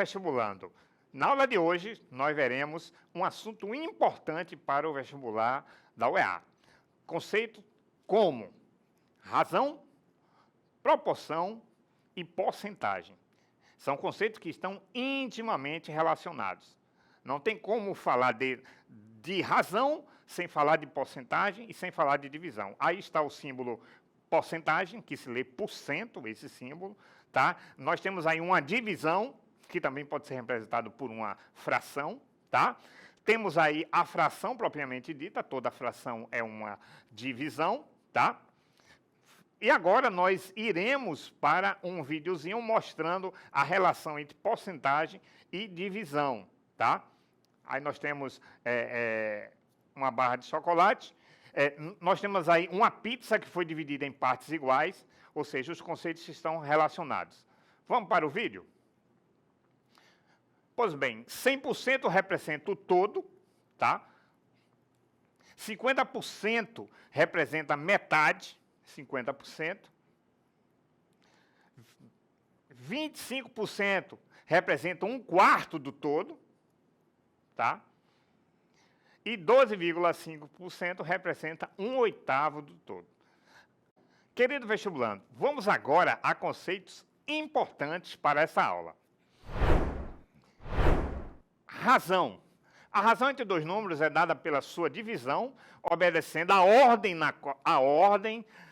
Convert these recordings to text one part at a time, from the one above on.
vestibulando. Na aula de hoje, nós veremos um assunto importante para o vestibular da UEA. Conceito como razão, proporção e porcentagem. São conceitos que estão intimamente relacionados. Não tem como falar de razão sem falar de porcentagem e sem falar de divisão. Aí está o símbolo porcentagem, que se lê por cento, esse símbolo. Tá? Nós temos aí uma divisão, que também pode ser representado por uma fração. Tá? Temos aí a fração propriamente dita, toda fração é uma divisão. Tá? E agora nós iremos para um videozinho mostrando a relação entre porcentagem e divisão. Tá? Aí nós temos uma barra de chocolate, nós temos aí uma pizza que foi dividida em partes iguais, ou seja, os conceitos estão relacionados. Vamos para o vídeo? Pois bem, 100% representa o todo, tá? 50% representa metade, 50%. 25% representa um quarto do todo, tá? E 12,5% representa um oitavo do todo. Querido vestibulando, vamos agora a conceitos importantes para essa aula. Razão. A razão entre dois números é dada pela sua divisão, obedecendo à ordem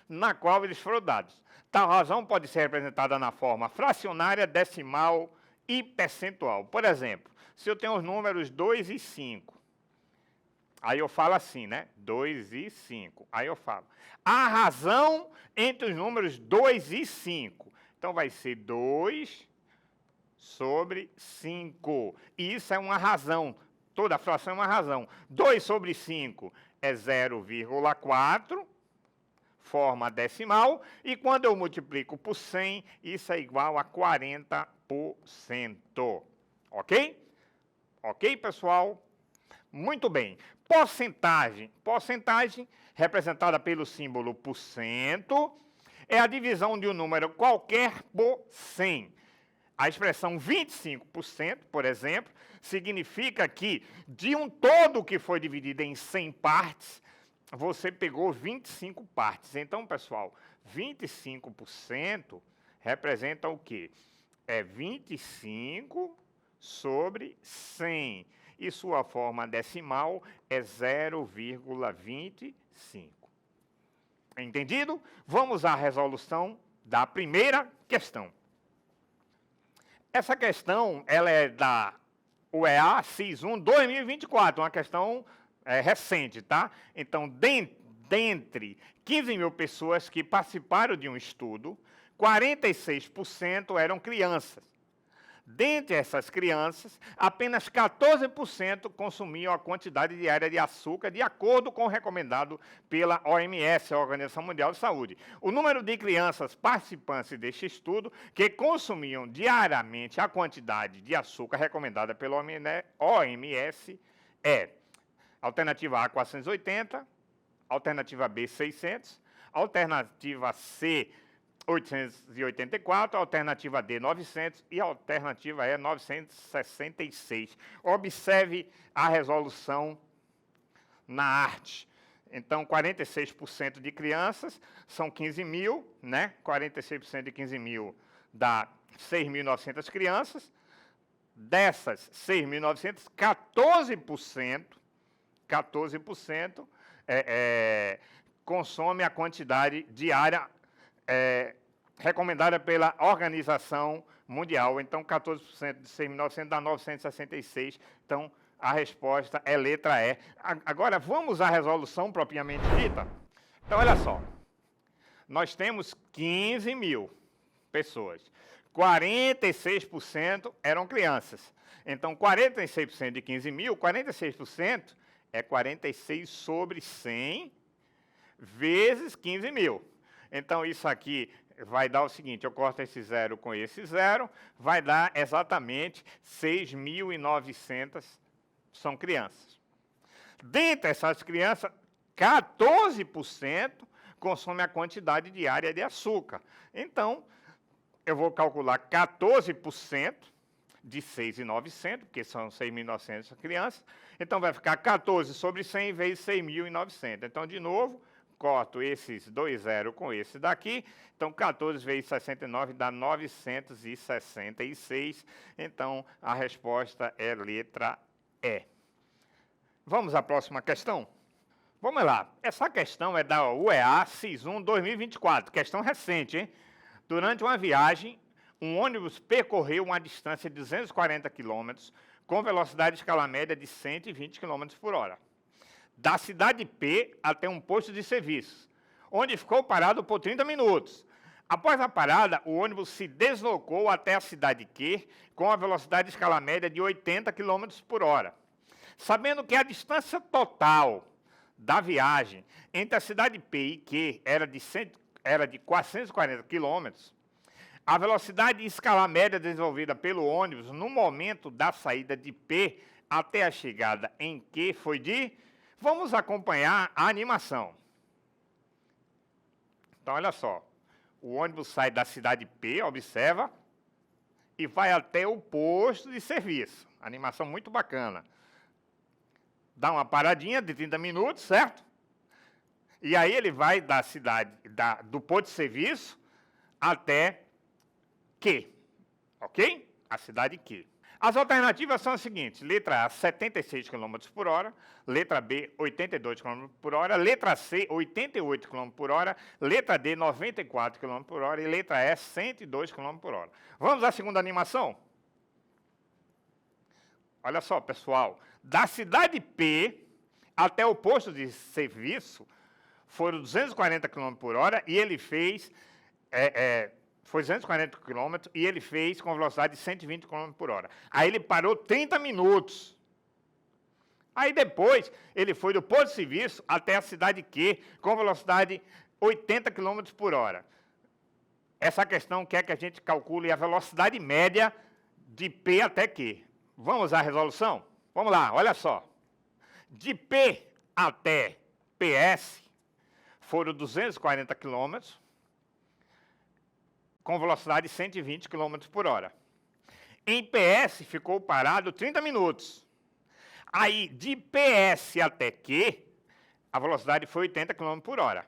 na qual eles foram dados. Tal razão pode ser representada na forma fracionária, decimal e percentual. Por exemplo, se eu tenho os números 2 e 5, aí eu falo assim, né? 2 e 5. Aí eu falo, a razão entre os números 2 e 5. Então, vai ser 2 sobre 5. E isso é uma razão. Toda fração é uma razão. 2 sobre 5 é 0,4, forma decimal. E quando eu multiplico por 100, isso é igual a 40%. Ok? Ok, pessoal? Muito bem. Porcentagem. Porcentagem, representada pelo símbolo por cento, é a divisão de um número qualquer por 100. A expressão 25%, por exemplo, significa que de um todo que foi dividido em 100 partes, você pegou 25 partes. Então, pessoal, 25% representa o quê? É 25 sobre 100. E sua forma decimal é 0,25. Entendido? Vamos à resolução da primeira questão. Essa questão ela é da UEA CIS 1 2024, uma questão recente, tá? Então, dentre 15 mil pessoas que participaram de um estudo, 46% eram crianças. Dentre essas crianças, apenas 14% consumiam a quantidade diária de açúcar de acordo com o recomendado pela OMS, a Organização Mundial de Saúde. O número de crianças participantes deste estudo que consumiam diariamente a quantidade de açúcar recomendada pela OMS é alternativa A, 480, alternativa B, 600, alternativa C, 884, alternativa D, 900 e alternativa E, 966. Observe a resolução na arte. Então, 46% de crianças são 15 mil, né? 46% de 15 mil dá 6.900 crianças. Dessas 6.900, 14% consome a quantidade diária recomendada pela Organização Mundial. Então, 14% de 6.900 dá 966. Então, a resposta é letra E. Agora, vamos à resolução propriamente dita? Então, olha só. Nós temos 15 mil pessoas. 46% eram crianças. Então, 46% de 15 mil, 46% é 46 sobre 100 vezes 15 mil. Então, isso aqui vai dar o seguinte, eu corto esse zero com esse zero, vai dar exatamente 6.900 são crianças. Dentre essas crianças, 14% consome a quantidade diária de açúcar. Então, eu vou calcular 14% de 6.900, porque são 6.900 crianças. Então, vai ficar 14 sobre 100 vezes 6.900. Então, de novo, corto esses dois zeros com esse daqui. Então, 14 vezes 69 dá 966. Então, a resposta é letra E. Vamos à próxima questão? Vamos lá. Essa questão é da UEA SIS 1 2024. Questão recente, hein? Durante uma viagem, um ônibus percorreu uma distância de 240 km com velocidade de escala média de 120 km por hora, da cidade P até um posto de serviço, onde ficou parado por 30 minutos. Após a parada, o ônibus se deslocou até a cidade Q com a velocidade de escala média de 80 km por hora. Sabendo que a distância total da viagem entre a cidade P e Q era de 440 km, a velocidade de escala média desenvolvida pelo ônibus no momento da saída de P até a chegada em Q foi de... Vamos acompanhar a animação. Então, olha só. O ônibus sai da cidade P, observa, e vai até o posto de serviço. Animação muito bacana. Dá uma paradinha de 30 minutos, certo? E aí ele vai da cidade, do posto de serviço até Q, ok? A cidade Q. As alternativas são as seguintes: letra A, 76 km por hora, letra B, 82 km por hora, letra C, 88 km por hora, letra D, 94 km por hora e letra E, 102 km por hora. Vamos à segunda animação? Olha só, pessoal, da cidade P até o posto de serviço foram 240 km por hora e ele fez... foi 240 km e ele fez com velocidade de 120 km por hora. Aí ele parou 30 minutos. Aí depois ele foi do posto de serviço até a cidade Q com velocidade 80 km por hora. Essa questão quer que a gente calcule a velocidade média de P até Q. Vamos à resolução? Vamos lá, olha só. De P até PS foram 240 km com velocidade de 120 km por hora. Em PS ficou parado 30 minutos. Aí, de PS até Q, a velocidade foi 80 km por hora.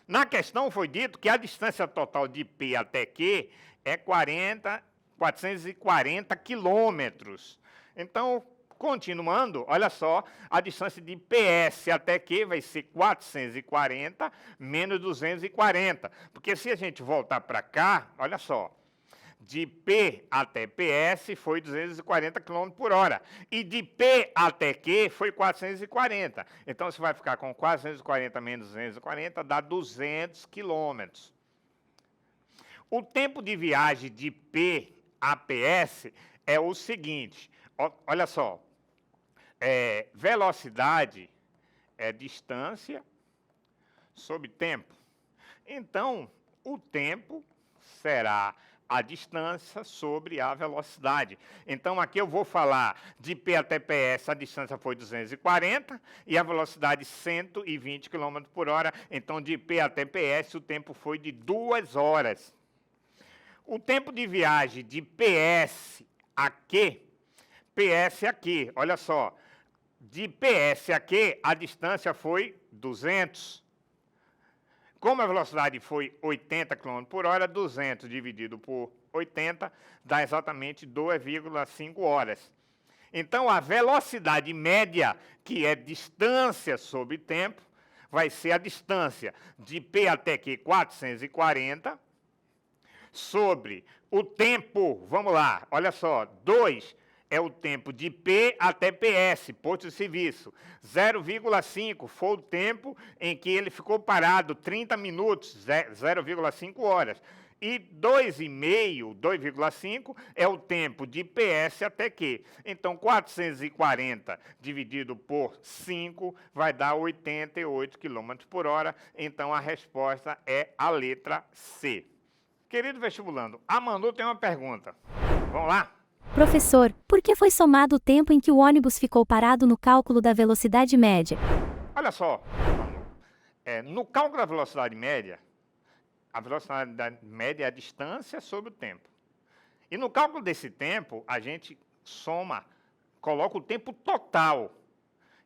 Na questão foi dito que a distância total de P até Q é 440 quilômetros. Então, continuando, olha só, a distância de PS até Q vai ser 440 menos 240. Porque se a gente voltar para cá, olha só, de P até PS foi 240 km por hora. E de P até Q foi 440. Então, você vai ficar com 440 menos 240, dá 200 quilômetros. O tempo de viagem de P a PS é o seguinte, olha só, velocidade é distância sobre tempo. Então, o tempo será a distância sobre a velocidade. Então, aqui eu vou falar de P até PS, a distância foi 240 e a velocidade 120 km por hora. Então, de P até PS, o tempo foi de 2 horas. O tempo de viagem de PS a Q, olha só, de PS a Q, a distância foi 200. Como a velocidade foi 80 km por hora, 200 dividido por 80 dá exatamente 2,5 horas. Então, a velocidade média, que é distância sobre tempo, vai ser a distância de P até Q, 440, sobre o tempo, vamos lá, olha só, 2 é o tempo de P até PS, posto de serviço. 0,5 foi o tempo em que ele ficou parado, 30 minutos, 0,5 horas. E 2,5 é o tempo de PS até Q. Então, 440 dividido por 5 vai dar 88 km por hora. Então, a resposta é a letra C. Querido vestibulando, a Manu tem uma pergunta. Vamos lá? Professor, por que foi somado o tempo em que o ônibus ficou parado no cálculo da velocidade média? Olha só, Manu, no cálculo da velocidade média, a velocidade média é a distância sobre o tempo. E no cálculo desse tempo, a gente soma, coloca o tempo total.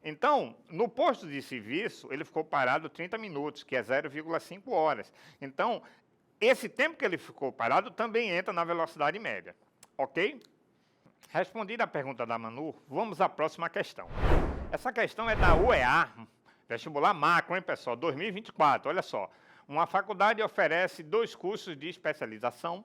Então, no posto de serviço, ele ficou parado 30 minutos, que é 0,5 horas. Então, esse tempo que ele ficou parado também entra na velocidade média. Ok? Respondida a pergunta da Manu, vamos à próxima questão. Essa questão é da UEA, vestibular macro, hein, pessoal? 2024, olha só. Uma faculdade oferece 2 cursos de especialização,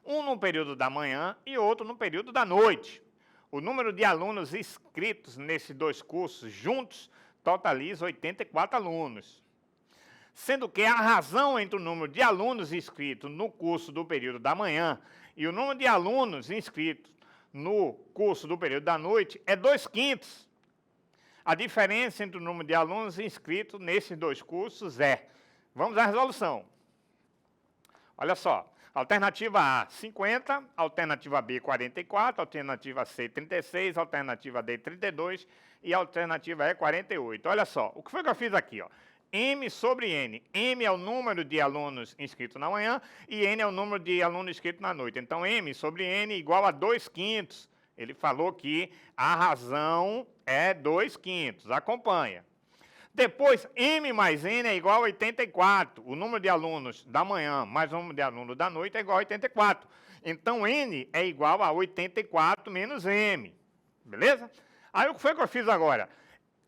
um no período da manhã e outro no período da noite. O número de alunos inscritos nesses 2 cursos juntos totaliza 84 alunos. Sendo que a razão entre o número de alunos inscritos no curso do período da manhã e o número de alunos inscritos no curso do período da noite é 2/5. A diferença entre o número de alunos inscritos nesses 2 cursos é... Vamos à resolução. Olha só. Alternativa A, 50, alternativa B, 44, alternativa C, 36, alternativa D, 32 e alternativa E, 48. Olha só, o que foi que eu fiz aqui? Ó? M sobre N. M é o número de alunos inscritos na manhã e N é o número de alunos inscritos na noite. Então, M sobre N igual a 2/5. Ele falou que a razão é 2/5. Acompanha. Depois, M mais N é igual a 84. O número de alunos da manhã mais o número de alunos da noite é igual a 84. Então, N é igual a 84 menos M. Beleza? Aí, o que foi que eu fiz agora?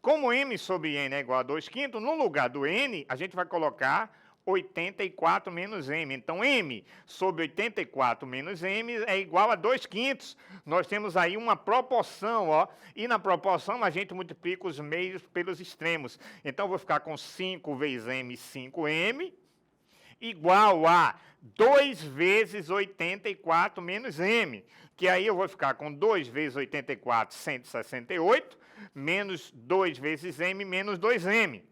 Como M sobre N é igual a 2/5, no lugar do N, a gente vai colocar 84 menos M. Então, M sobre 84 menos M é igual a 2/5. Nós temos aí uma proporção, ó, e na proporção a gente multiplica os meios pelos extremos. Então, eu vou ficar com 5 vezes M, 5M, igual a 2 vezes 84 menos M, que aí eu vou ficar com 2 vezes 84, 168, menos 2 vezes M, menos 2M.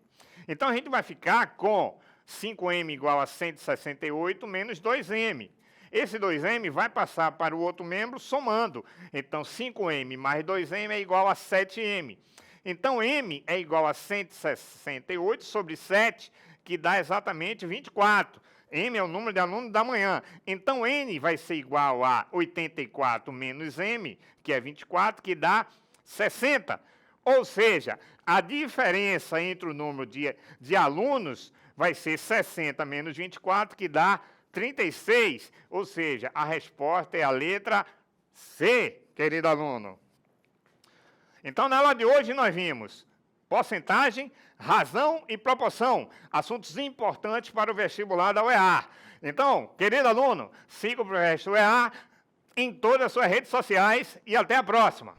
Então, a gente vai ficar com 5M igual a 168 menos 2M. Esse 2M vai passar para o outro membro somando. Então, 5M mais 2M é igual a 7M. Então, M é igual a 168 sobre 7, que dá exatamente 24. M é o número de alunos da manhã. Então, N vai ser igual a 84 menos M, que é 24, que dá 60. Ou seja, a diferença entre o número de alunos vai ser 60 menos 24, que dá 36. Ou seja, a resposta é a letra C, querido aluno. Então, na aula de hoje, nós vimos porcentagem, razão e proporção. Assuntos importantes para o vestibular da UEA. Então, querido aluno, siga o Professor UEA em todas as suas redes sociais e até a próxima.